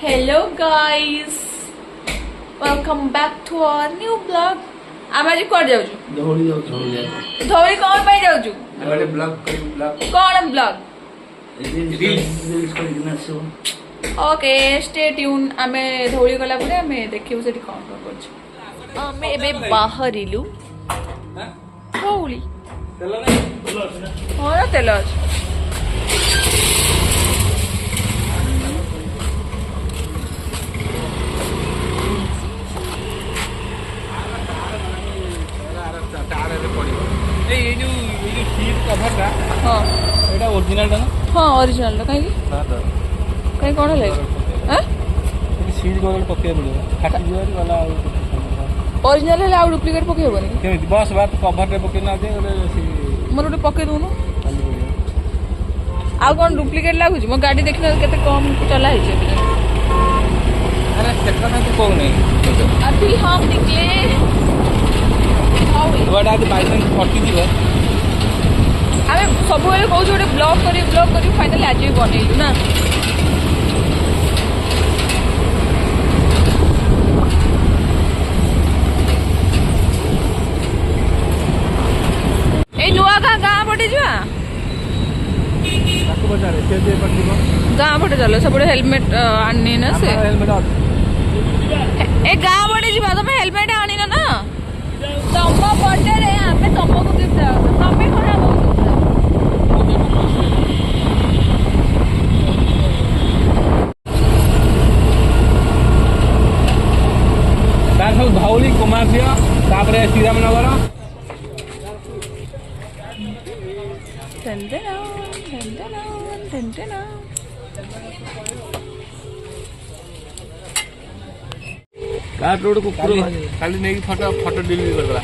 Hello guys, welcome back to our new vlog. आम आज कौन जाऊँ? धौली कौन पाई जाऊँ? कौन ब्लॉग? Okay stay tune. आमे धौली गला परे आमे देखियो सेठी कौन कौन करछ. आमे एबे बाहर इलु. धौली. और तेल अछि. ओरिजिनल हाँ ओरिजिनल कहीं कहीं कौन है सीट गोल पके पड़ो फाटी जीवार वाला ओरिजिनल है आउ डुप्लीकेट पके होबनी केमिति बस बात कवर रे पके ना दे मोर उठे पके दोनो आ कौन डुप्लीकेट लागु मो गाड़ी देखना केते कम चला है अरे चक्का ना तो को नहीं अभी हम निकले बड़ा आज बाइक फटी जीव आमे सब बेले कहू गोटे ब्लॉग करी फाइनली आज भी बनैलु ना ए नुआ का गाँ पटे जा गाँ पटे चलो सब हेलमेट आनी ना से ए गाँ पटे जा तुम हेलमेट आनी ना तुम बर्थडे रे आमे तुमको गिफ्ट तमे खराब हो सब धौली कुमारसिया तापरे श्रीरामनगर रोड कुकुर खाली नहीं फोटो डिलीट करदेला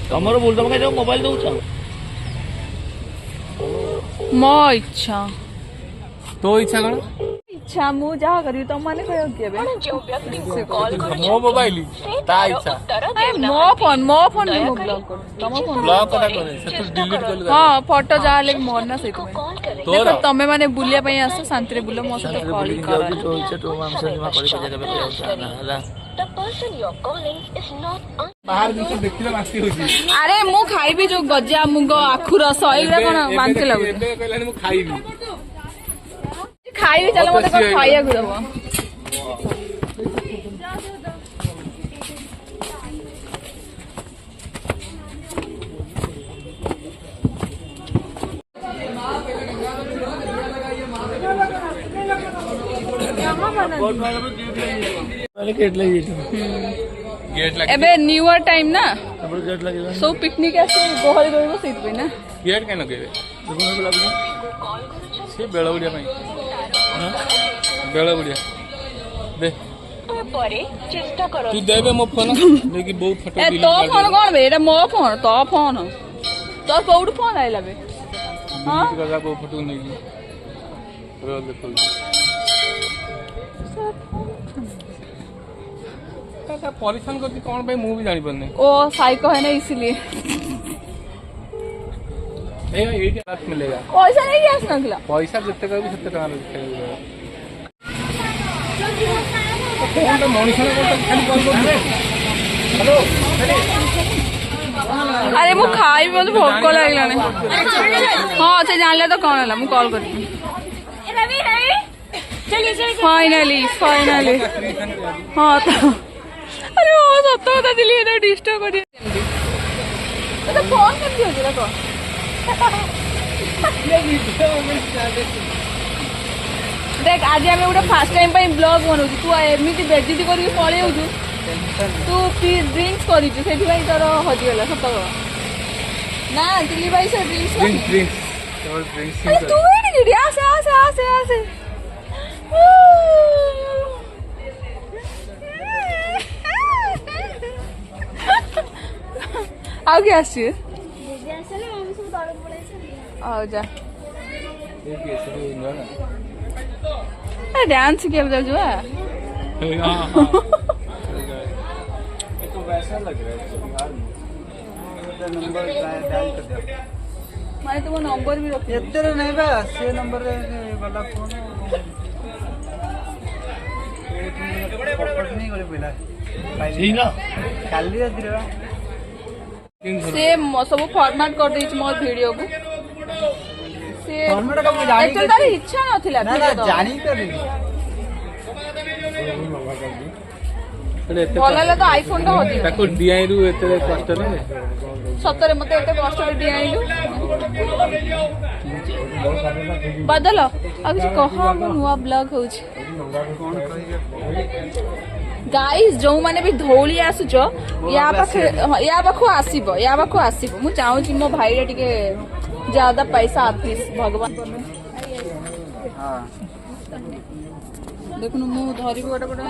तमर बोल तुम कहीं मोबाइल दौच मो इच्छा तो इच्छा कौन इच्छा मु जहाँ करी तुम माने कह मो मोबाइल ता इच्छा मो फोन में मो ब्लॉग कर तुम फोन ब्लॉग करा करे से डिलीट कर हां फोटो जा ले मोर ना सही देखो तमे माने बुलिया पई आसो शांति रे बुलो मो से कॉल कर तो इच्छा तो हम से जमा करी पे जगह पे The person you're calling is not on. बाहर दिन देखिला मास्ती होजी अरे मु खाइबी जो गजा मुंग आखु रस एगरा कोन बांके लागु एबे कहलानी मु खाइबी खाइबी चलो मते को खाइया गु दबो गेट लगी गेट लगी एबे न्यू ईयर टाइम ना तब गेट लगी सो पिकनिक आसे गोहल गइबो सहित पे ना गेट केन लगे कोन लागु से बेला बुडिया पई हां बेला बुडिया दे परे चेष्टा करो तू देबे मो फोन लेकिन बहुत फोटो ए तो फोन कोन बे एटा मो फोन तो फोन तो कोउड फोन आइला बे हां डिलीट कर फोटो नहीं रोल देखो का परेशान करती कौन भाई मु भी जानी पड़ने ओ साइको है ना इसलिए ए ये बात मिलेगा पैसा नहीं गैस नगला पैसा जितने का भी 70 टका कौन तो मनीष ने कौन खाली कॉल कर हेलो अरे मु खाई मते भोक लागला ने हां से जानले तो कौन हला मु कॉल कर रवि रवि चलिए फाइनली हां तो अरे ओ सत्त कथा दिली एटा डिस्टर्ब करी तो फोन कर दियो जरा को देख आज आम गोटे फास्ट टाइम ब्लॉग बनाऊ तू एमती बेजिटी कर पलि तू ड्रिंक्स कर तोर हजिगला सत ना दिल्ली भाई से ड्रिंक्स तू आसे आसे आसे आसे आउ के आसी आओ जा डांस किया बता जो तो वैसा लग रहा है बिहार में नंबर डायल कर दिया माने तुम नंबर भी रख एते नहीं बा से नंबर वाला फोन से सब फॉर्मेट कर देछि मोर वीडियो को से एक्चुअली तार इच्छा नथिला भल तो आईफोन टा होती ताको डीआई रु एते कष्ट नै सतरे मते एते कष्ट रे डीआईलु बदल अब किछ कह हम नुआ ब्लॉग होछ गाइस जो माने भी धौली आसुच या पाखु आसीबो मु चाहू छी मो भाई रे टिके ज्यादा पैसा आतीस भगवान हां देखनु मु धरी गोटा गोटा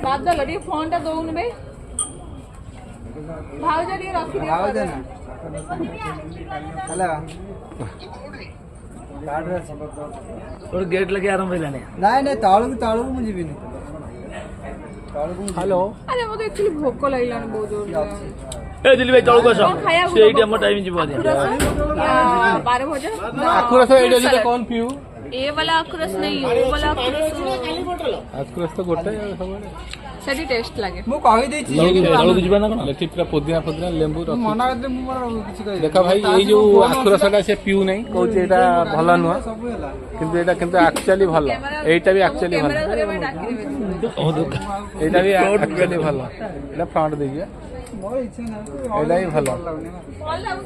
बादल रे फोन टा दोउन बे भाव जरी रखी दे भाव दे ना हेलो कार्ड रे और गेट लगे आराम होइलाने नहीं ताळू मु जीबिनी हेलो अरे मो तो एक्चुअली भोक लागलानी बहुत जोर ए दिली भाई ताळू कसो सेही टाइम टाइम जीव दे 12 बजे आखुरस एडे तो कौन पियू ए वाला आखुरस नहीं ओ वाला आखुरस तो गोटे सबले सेठी टेस्ट लागे मु कहि दै छी ताळू जीवा ना कोन लेठी पूरा पुदीना लेंबू रखी मना करदे मु मार किछ कहि देखा भाई ए जो आखुरसटा से पियू नहीं कहू एटा भला नुआ किंतु एटा किंतु एक्चुअली भला एटा भी एक्चुअली भला एटा भी एक्चुअली भला एटा फ्रंट दे दिया मोर इच्छा ना एटा ही भला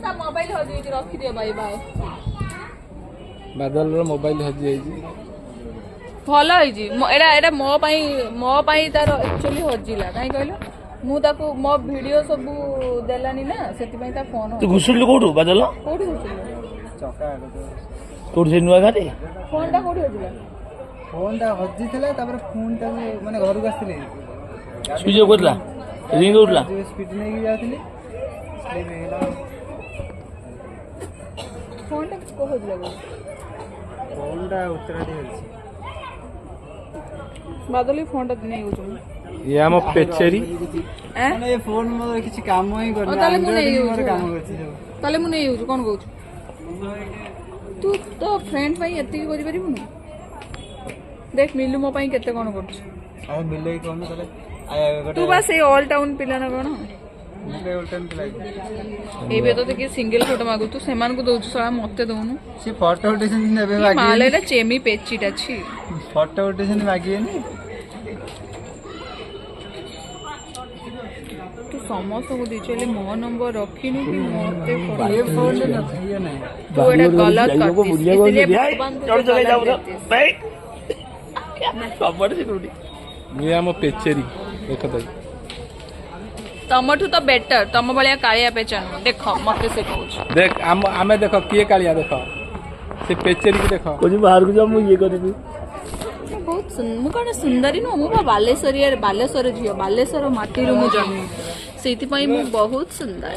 ता मोबाइल हो जे रखी दियो भाई भाई बादल रो मोबाइल हो जे भल होइजी एटा मो पाई तार एक्चुअली हजिला काई कहलो मु ताको मो वीडियो सब देलानी ना सेति पई ता फोन तू घुसुल कोठु बादल कोठी घुसुल चका कोठी से नुआ गाते फोन ता कोठी हजिला फोन ता हजि थला तापर फोन ता माने घर को आस्थिले सुजे कोतला रिंग उठला स्पीड नै कि जाथिले स्लिप हेला फोन ता को हजिला फोन ता उत्तरा दे हजि बादली फोन ता नै यूज ये हम पेचेरी माने ये फोन मोर किछि काम ही करना ताले मु नै यूज काम करछि ताले मु नै यूज कोन कहू तू तो फ्रेंड भाई एति करि परिबु न देख मिलु मो पाई केते कोन करछ आ मिले कोन ताले आया तू बस ए ऑल टाउन पिला ना कोन मिले ऑल टाउन पिला ए बे तो के सिंगल फोटो मागु तू सेमान को दोछु साला मते दोनु सी फोटो उठेसन नेबे मागी मालेरा चेमी पेचिटा छी फोटो उठेसन मागी नि तू समस्त को दिचले मो नंबर रखिनु कि मते ये फोन न ये नहीं तू एटा गलत करतिस इसलिए भगवान को चल जाओ भाई सबड़ सिक्योरिटी ये हम पेचेरी देखो तो तमठू तो बेटर तम बलिया कालिया पेचन देखो मते से कहू देख आमे देखो किए कालिया देखो से पेचेरी की देखो कोनी बाहर को जा मु ये करबी बहुत मु कण सुंदरी नो मु बालेश्वर झियो बालेश्वर माटी रु मु जन्म सेति पई मु बहुत सुंदर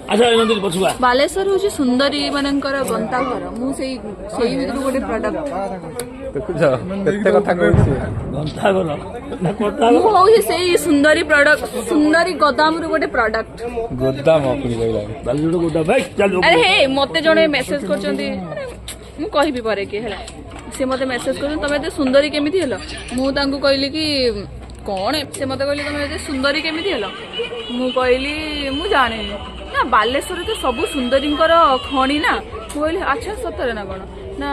अच्छा नंदिल पछुआ बालेश्वर होची सुंदरी मानकर गंता घर मु सेई भीतर गोटे प्रोडक्ट देखो जा केते कथा कहछि घंटा गलो ना कोटा मु होई सेई सुंदरी प्रोडक्ट सुंदरी गोदाम रु गोटे प्रोडक्ट गोदाम अपनी कहला बालुडो गोटा भाई चल अरे हे मते जणे मेसेज करचंदी मु कहिबी पारे के हला से मते मेसेज कर तमे एते सुंदरी केमिति हलो मु तांको कहली कि कौन से मते कहली तमे एते सुंदरी केमिति हलो मु कहली मु जाने ना बालेश्वर तो सब सुंदरींकर खणी ना मु कहली अच्छा सतरे ना कोन ना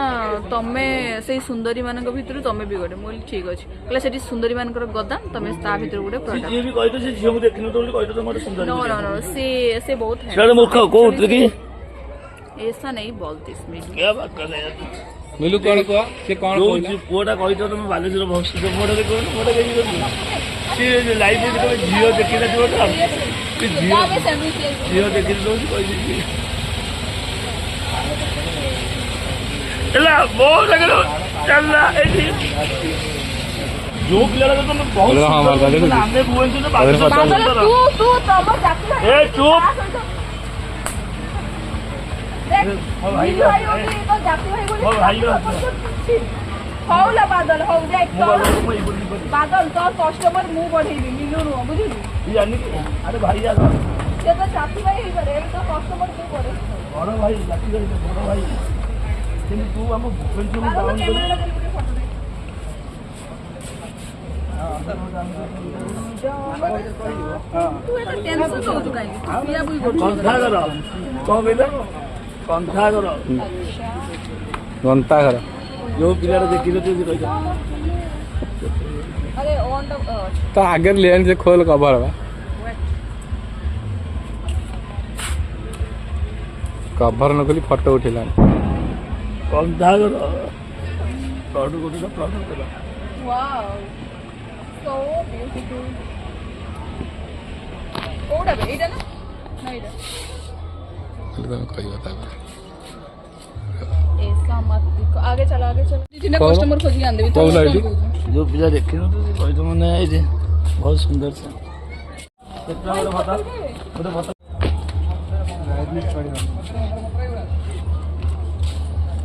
तमे से सुंदरी मानक भितर तमे भी गोटे मु ठीक अछि कहले सेठी सुंदरी मानकर गोदाम तमे ता भितर गोटे प्रोडक्ट ये भी कहतो से झियो मु देखिनो तो कहतो तमर सुंदरी नो नो नो से बहुत है चल मूर्ख को उतर की ऐसा नहीं बोलती इसमें क्या बात कर रहे हैं मिलु कोन को से कोन कहला कोटा कहतो तुम बालेश्वर भक्ति जो मोडे को मोडे के से लाइव में तो जियो देखिला जो जियो देखिला तो कोई नहीं चला बहुत लगलो चलना एठी जो पिला तो तुम बहुत हमने बुएन से बालेश्वर तू तब जाती ए चुप भाई तो जाती भाई बोली हौला बादल हो जाए बादल तो कस्टमर मु बढ़ेबी मिलु नु बुझिली यानी अरे भाई आ ये तो जाती भाई ही करे तो कस्टमर मु बढ़े बड़ भाई जाती भाई बड़ भाई किंतु तू हम भूपेन से डाउन कर ତୁ ଏତେ ଟେନସନ ଦଉଛୁ କାହିଁକି ପିଆ ପୁଇ କରୁଛୁ କନ୍ଥାଘର କଣ କହିଲ କନ୍ଥାଘର ଗନ୍ତାଘର ଯୋଉ ପିଲାଟା ଦେଖିଲ ତୁ କହିଛ अरे ऑन द तो आगे लेन से खोल कवर बा कवर न खोली फोटो उठेला କନ୍ଥାଘର ପ୍ଲଟ ଗୋଟେ ପ୍ଲଟ କଲା वाओ सो ब्यूटीफुल कोडा बे एटा ना ना एटा कही बता ऐसा मत दिखो आगे चलो दीदी ने कौन? कस्टमर खोजी आंदे भी कौन लाइट? ଯୋଉ ପିଲା ଦେଖିନ ତୁ କହିଛ ମାନେ ଏଇ ଯେ ବହୁତ ସୁନ୍ଦର ସେ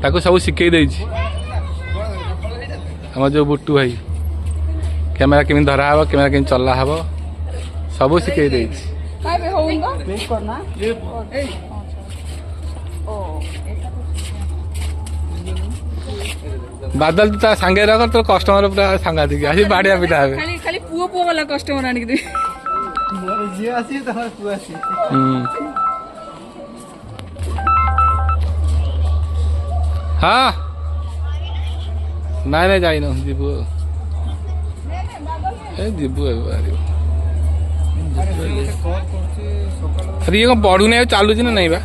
ताको सब शिखई देछि हम जो बुट्टू भाई कैमेरा केमी धरा हबो कैमेरा केमी चला हबो सब शिखई देछि काय बे होउंगा वेट करना ओ बादल तो सांगे रख तो कस्टमर पूरा सांगा दिखे आसी बाड़िया पिटा हेबे खाली खाली पुओ वाला कस्टमर आनी दे मोर झियो आसी तमर पुआ आसी हाँ नाई नाई जाइन जीवु ए जीवु कॉल करछि सकाळ अरे ये कौन पढ़ू नहीं चालू ना नहीं बा